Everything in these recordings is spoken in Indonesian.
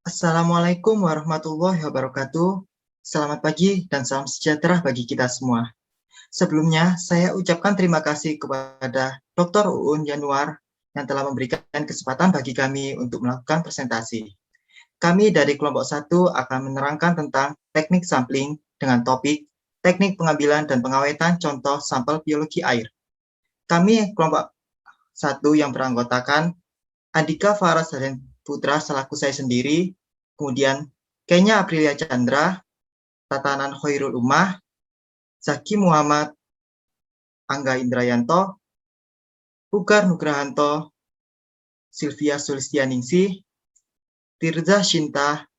Assalamualaikum warahmatullahi wabarakatuh. Selamat pagi dan salam sejahtera bagi kita semua. Sebelumnya, saya ucapkan terima kasih kepada Dr. Uun Yanuar yang telah memberikan kesempatan bagi kami untuk melakukan presentasi. Kami dari kelompok 1 akan menerangkan tentang teknik sampling dengan topik teknik pengambilan dan pengawetan contoh sampel biologi air. Kami kelompok 1 yang beranggotakan Andika Faras dan Putra selaku saya sendiri, kemudian Kenya Aprilia Chandra, Tatanan Khairul Ummah, Zaki Muhammad, Angga Indrayanto, Pugar Nugrahanto, Sylvia Sulistianingsih, Tirza Shinta,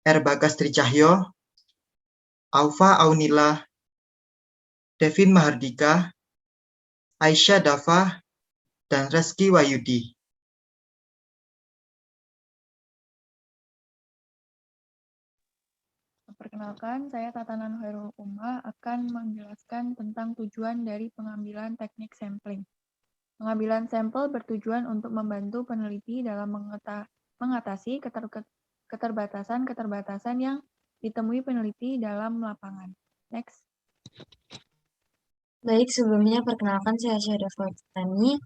Bagas Tricahyo, Aufa Aunila, Devin Mahardika, Aisyah Dafa, dan Reski Wayudi. Perkenalkan, saya Tatanan Khairul Ummah akan menjelaskan tentang tujuan dari pengambilan teknik sampling. Pengambilan sampel bertujuan untuk membantu peneliti dalam mengatasi keterbatasan-keterbatasan yang ditemui peneliti dalam lapangan. Next. Baik, sebelumnya perkenalkan saya Syahda Fauzani.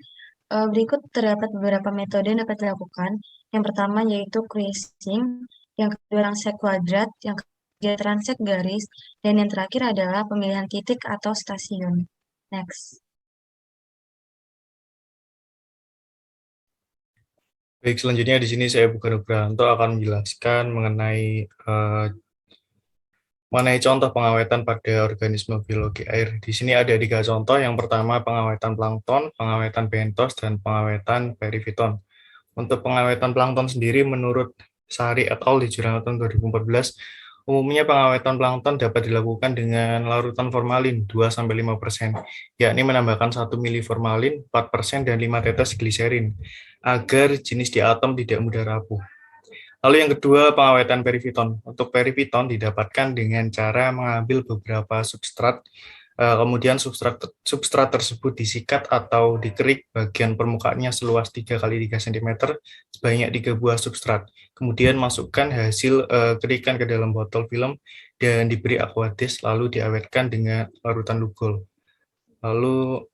Berikut terdapat beberapa metode yang dapat dilakukan. Yang pertama yaitu creasing, yang kedua transek kuadrat, yang ketiga transek garis, dan yang terakhir adalah pemilihan titik atau stasiun. Next. Baik, selanjutnya di sini saya Pugar Nugrahanto akan menjelaskan mengenai contoh pengawetan pada organisme biologi air. Di sini ada 3 contoh. Yang pertama pengawetan plankton, pengawetan bentos, dan pengawetan perifiton. Untuk pengawetan plankton sendiri, menurut Sari et al. Di jurnal tahun 2014, umumnya pengawetan plankton dapat dilakukan dengan larutan formalin 2-5%, yakni menambahkan 1 mili formalin, 4%, dan 5 tetes gliserin, agar jenis di atom tidak mudah rapuh. Lalu yang kedua, pengawetan perifiton. Untuk perifiton didapatkan dengan cara mengambil beberapa substrat, kemudian substrat tersebut disikat atau dikerik bagian permukaannya seluas 3x3 cm sebanyak 3 buah substrat. Kemudian masukkan hasil kerikan ke dalam botol film dan diberi aqueous, lalu diawetkan dengan larutan Lugol. Lalu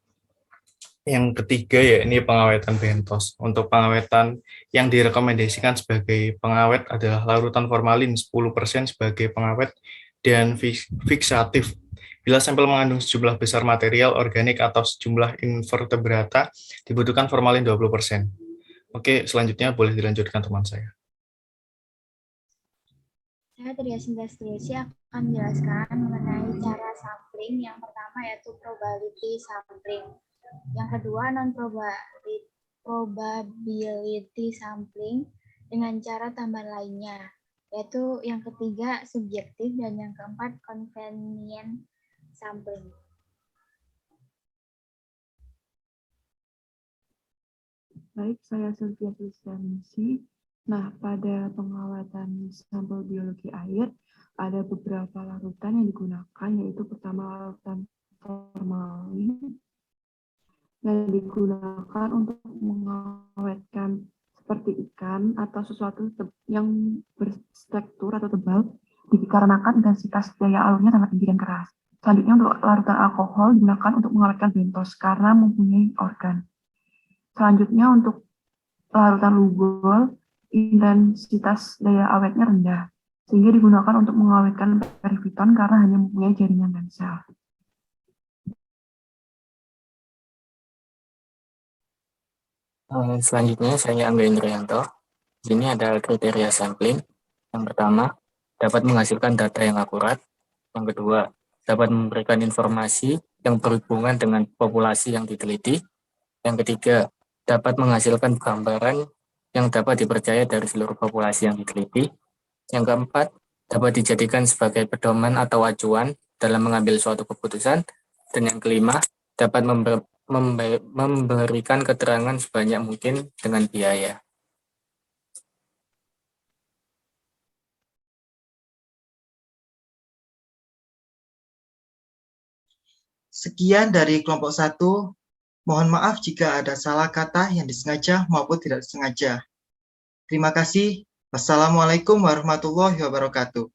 yang ketiga ya ini pengawetan bentos. Untuk pengawetan yang direkomendasikan sebagai pengawet adalah larutan formalin 10% sebagai pengawet dan fiksatif. Bila sampel mengandung sejumlah besar material organik atau sejumlah invertebrata, dibutuhkan formalin 20%. Oke, selanjutnya boleh dilanjutkan teman saya. Saya Tria Sinta Setiasi akan menjelaskan mengenai cara sampling. Yang pertama yaitu probability sampling. Yang kedua non-probability sampling dengan cara tambahan lainnya. Yaitu yang ketiga subjektif dan yang keempat convenient sampling. Baik, saya Sylvia Sulistianingsih. Nah, pada pengawetan sampel biologi air, ada beberapa larutan yang digunakan, yaitu pertama larutan formalin, yang digunakan untuk mengawetkan seperti ikan atau sesuatu yang berstruktur atau tebal, dikarenakan intensitas daya alurnya sangat tinggi dan keras. Selanjutnya untuk larutan alkohol digunakan untuk mengawetkan bentos karena mempunyai organ. Selanjutnya untuk larutan Lugol, intensitas daya awetnya rendah, sehingga digunakan untuk mengawetkan perifiton karena hanya mempunyai jaringan dan sel. Selanjutnya saya Angga Indrayanto. Ini ada kriteria sampling. Yang pertama, dapat menghasilkan data yang akurat. Yang kedua, dapat memberikan informasi yang berhubungan dengan populasi yang diteliti. Yang ketiga, dapat menghasilkan gambaran yang dapat dipercaya dari seluruh populasi yang diteliti. Yang keempat, dapat dijadikan sebagai pedoman atau acuan dalam mengambil suatu keputusan. Dan yang kelima, dapat memberikan keterangan sebanyak mungkin dengan biaya. Sekian dari kelompok 1. Mohon maaf jika ada salah kata yang disengaja maupun tidak disengaja. Terima kasih. Wassalamualaikum warahmatullahi wabarakatuh.